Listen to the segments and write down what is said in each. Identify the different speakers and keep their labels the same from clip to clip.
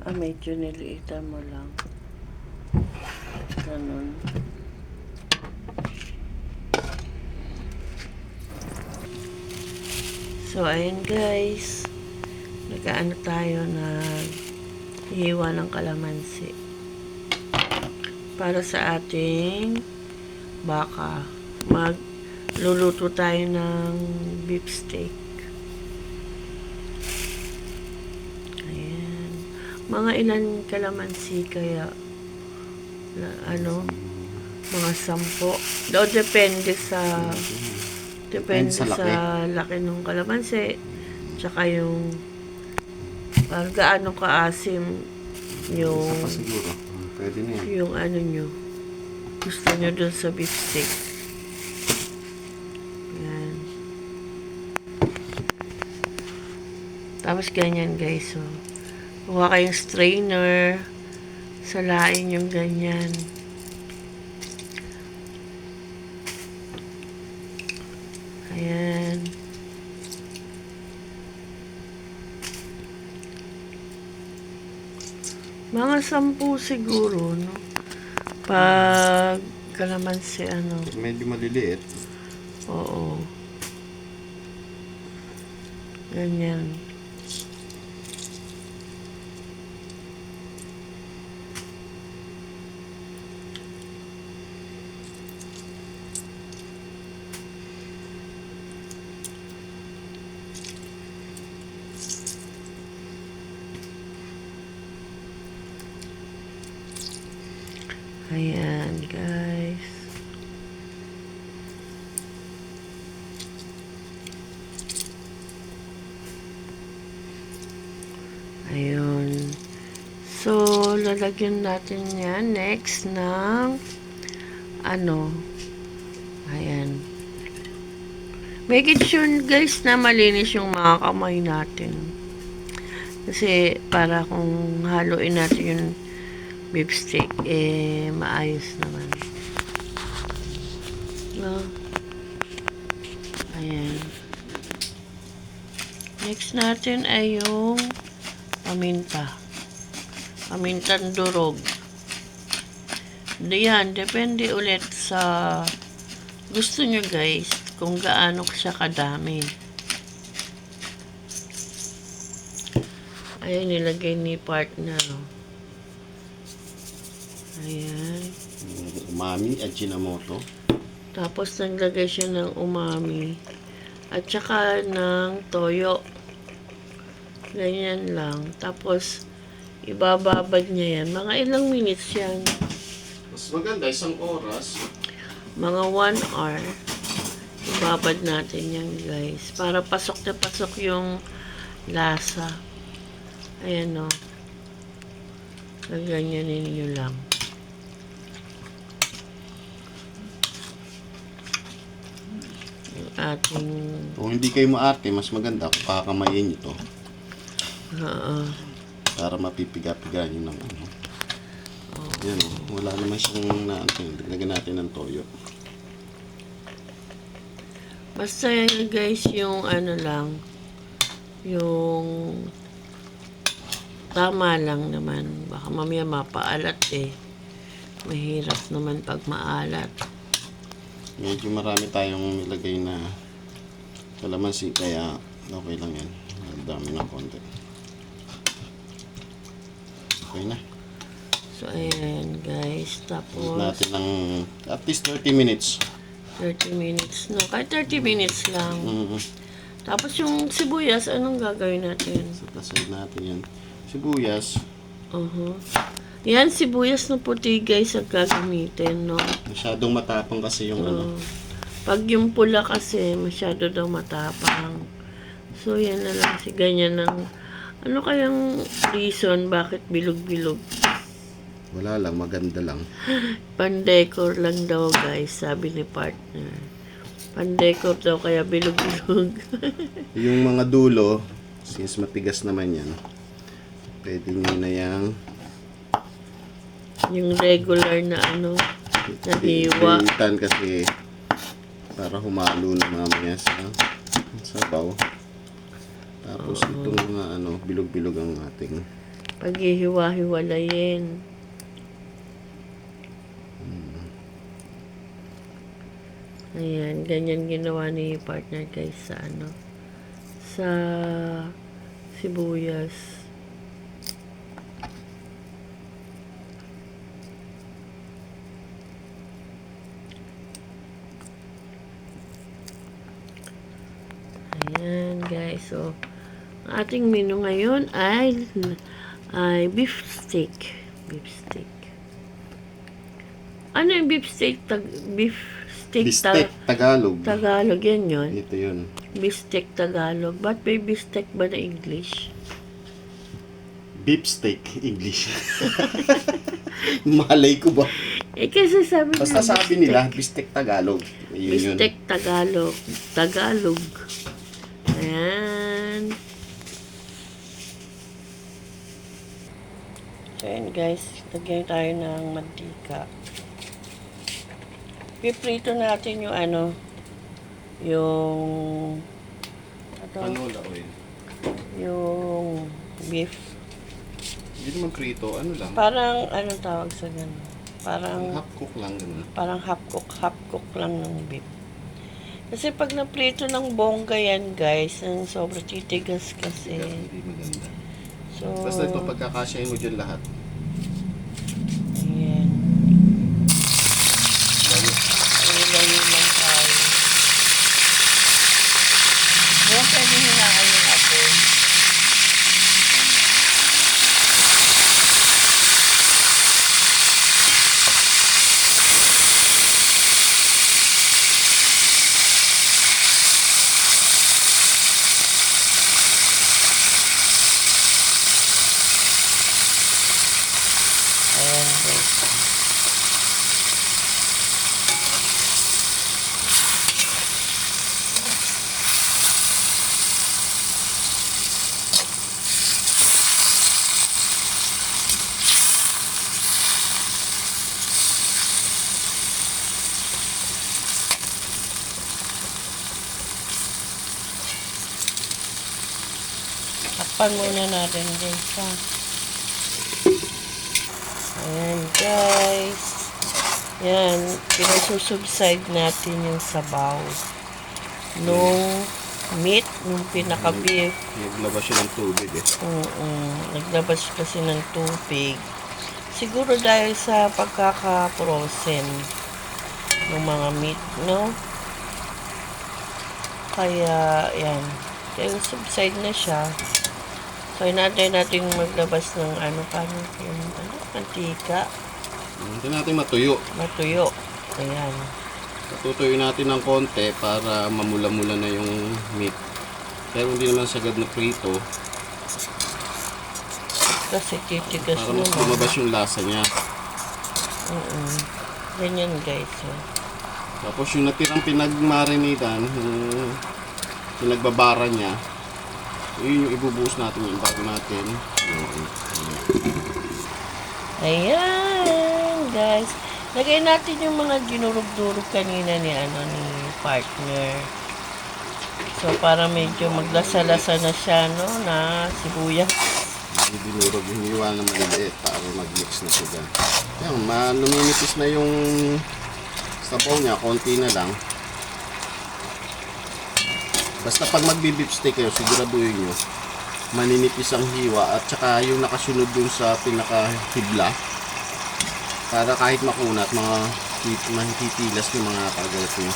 Speaker 1: Medyo niliitan mo lang. Ganun. So, ayun guys. Nag-ano tayo na hiwa ng kalamansi. Para sa ating baka. Magluluto tayo ng beef steak. Ayan. Mga ilan kalamansi kaya? Mga 10. Depende sa laki ng kalamansi. Tsaka yung gaano kaasim yung
Speaker 2: siguro. Pwede na yan.
Speaker 1: yung ano nyo gusto nyo dun sa beef steak. Yan. Tapos ganyan guys. So, kuha kayong strainer. Salain yung ganyan. Ayan. Mga 10 siguro, no? Pag kalamansi,
Speaker 2: Medyo maliliit.
Speaker 1: Oo. Ganyan. Ayan, guys. Ayun. So, lalagyan natin yan next ng ayan. Make it sure, guys, na malinis yung mga kamay natin. Kasi, para kung haluin natin yung beef steak, maayos naman. No? Ayan. Next natin ay yung paminta. Pamintang durog. Yan, depende ulit sa gusto nyo guys, kung gaano siya kadami. Ayan, nilagay ni partner. Ayan.
Speaker 2: Umami at Ajinomoto.
Speaker 1: Tapos naglagay siya ng umami. At saka ng toyo. Ganyan lang. Tapos, ibababad niya yan. Mga ilang minutes yan.
Speaker 2: Mas maganda, 1 oras.
Speaker 1: Mga 1 hour. Ibabad natin yan, guys. Para pasok na pasok yung lasa. Ayan, o. Gaganyanin nyo lang. Yung ating...
Speaker 2: Kung hindi kayo maarte, mas maganda kung kakamayin nyo to. Para mapipiga-piga nyo ng ano. Yan o. Wala naman siyang lagyan natin ng toyo.
Speaker 1: Basta yan guys, yung lang, yung tama lang naman. Baka mamaya mapaalat Mahirap naman pag maalat.
Speaker 2: Medyo marami tayong nilagay na kalamansi, kaya okay lang yan. Dami ng konti. Okay na.
Speaker 1: So, ayan guys. Tapos,
Speaker 2: natin ng at least 30 minutes.
Speaker 1: 30 minutes, no? Kahit 30 minutes lang. Tapos yung sibuyas, anong gagawin natin?
Speaker 2: So, tasay natin yan. Sibuyas.
Speaker 1: Yan, sibuyas na puti guys ang gagamitin, no?
Speaker 2: Masyadong matapang kasi yung
Speaker 1: Pag yung pula kasi, masyado daw matapang. So, yan na lang. Ganyan lang. Ano kayang reason bakit bilog-bilog?
Speaker 2: Wala lang, maganda lang.
Speaker 1: Pandecor lang daw guys, sabi ni partner. Pandecor daw kaya bilog-bilog.
Speaker 2: Yung mga dulo, since matigas naman yan, pwede nyo na
Speaker 1: yung regular na na hiwa.
Speaker 2: Iitan kasi para humalo na mamaya sa sabaw. Tapos itong mga bilog-bilog ang ating
Speaker 1: paghihiwa-hiwalayin. Ayan, ganyan ginawa ni partner guys sa sa sibuyas. Ayan guys, so ang ating menu ngayon ay beef steak. Beef steak. Ano yung beef steak? Beef steak,
Speaker 2: Bistek, Tagalog.
Speaker 1: Tagalog yan yun.
Speaker 2: Ito yun.
Speaker 1: Beef steak Tagalog. Ba't may beef steak ba na English?
Speaker 2: Beef steak, English. Malay ko ba?
Speaker 1: Kasi sabi
Speaker 2: Basta
Speaker 1: nila,
Speaker 2: sabi nila, bistek Tagalog. Yun yun.
Speaker 1: Bistek Tagalog. Tagalog. Ayan. So, ayan guys. Lagyan tayo ng mantika. Piprito natin yung yung
Speaker 2: Canola oil.
Speaker 1: yung beef.
Speaker 2: Hindi naman prito, ano lang.
Speaker 1: Parang, anong tawag sa ganun? Parang
Speaker 2: Half cook lang ganun.
Speaker 1: parang half cook lang ng beef. Kasi pag naprito ng bongga yan, guys, ang sobrang titigas kasi.
Speaker 2: Hindi maganda.
Speaker 1: So,
Speaker 2: Basta ito, pagkakasyahin mo dyan lahat.
Speaker 1: ayan. Ilayo lang tayo. Huwag pwede hinaan yung apoy. Ayan, guys. Takpan muna natin guys, ha. Ayan guys. Yan, pinasusubside natin yung sabaw nung meat, nung pinaka-beef.
Speaker 2: Naglabas siya ng tubig eh.
Speaker 1: Naglabas kasi ng tubig. Siguro dahil sa pagkaka-frozen ng mga meat, no? Kaya, yan. Kaya subside na siya. So, hinantay natin maglabas ng paano yung mantika.
Speaker 2: Hindi natin matuyo.
Speaker 1: Matuyo. Ayan.
Speaker 2: Tutuyo natin ng konti para mamula-mula na yung meat. Pero hindi naman sagad na prito.
Speaker 1: Kasi titigas
Speaker 2: Para mas
Speaker 1: naman.
Speaker 2: lumabas yung lasa niya.
Speaker 1: Ganyan guys.
Speaker 2: Tapos yung natirang pinagmarinitan, yung pinagbabara niya, yun yung ibubuhos natin yung bago natin.
Speaker 1: Ayan guys. Lagay natin yung mga dinurog-durog kanina ni partner. So para medyo maglasa-lasa na siya, no, na sibuyas.
Speaker 2: Yung dinurog, hiniwa na maliliit para mag-mix na siya dyan. Yan, luminipis na yung sabaw niya, konti na lang. Basta pag magbi-beef steak kayo, siguraduhin nyo maninipis ang hiwa at saka yung nakasunod dun sa pinaka-hibla para kahit makunat, mahititilas yung mga kagalat nyo.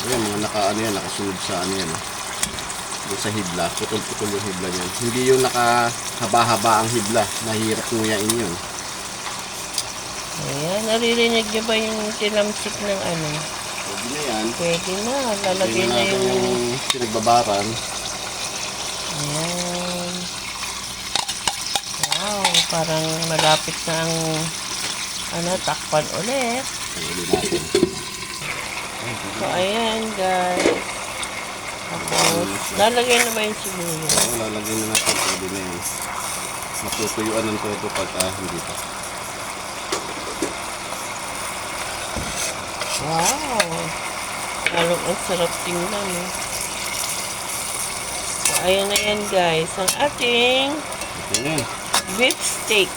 Speaker 2: Ayan, mga nakasunod sa dun sa hibla, putol-putol yung hibla niyan. Hindi yung nakahaba-haba ang hibla, nahihirap nguyain yun.
Speaker 1: Ayan, naririnig niyo ba yung tinamsik ng
Speaker 2: Pwede na yan.
Speaker 1: Pwede na, lalagay
Speaker 2: Pwede
Speaker 1: na
Speaker 2: natin
Speaker 1: yung...
Speaker 2: pinagbabaran.
Speaker 1: Ayan. Wow, parang malapit na ang takpan ulit.
Speaker 2: Pwede natin.
Speaker 1: So, ayan guys. Tapos, lalagay na ba yung sibuyas?
Speaker 2: Oo, lalagyan na natin. Pwede na yan. Matutuyuan ng todo pag hindi pa.
Speaker 1: Wow! Parang ang sarap tingnan. So, ayan na yan guys. Ang ating Beef steak.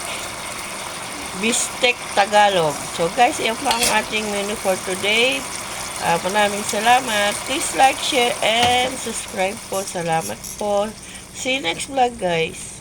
Speaker 1: Beefsteak Tagalog. So guys, yan pa ang ating menu for today. Maraming salamat. Please like, share, and subscribe po. Salamat po. See you next vlog guys.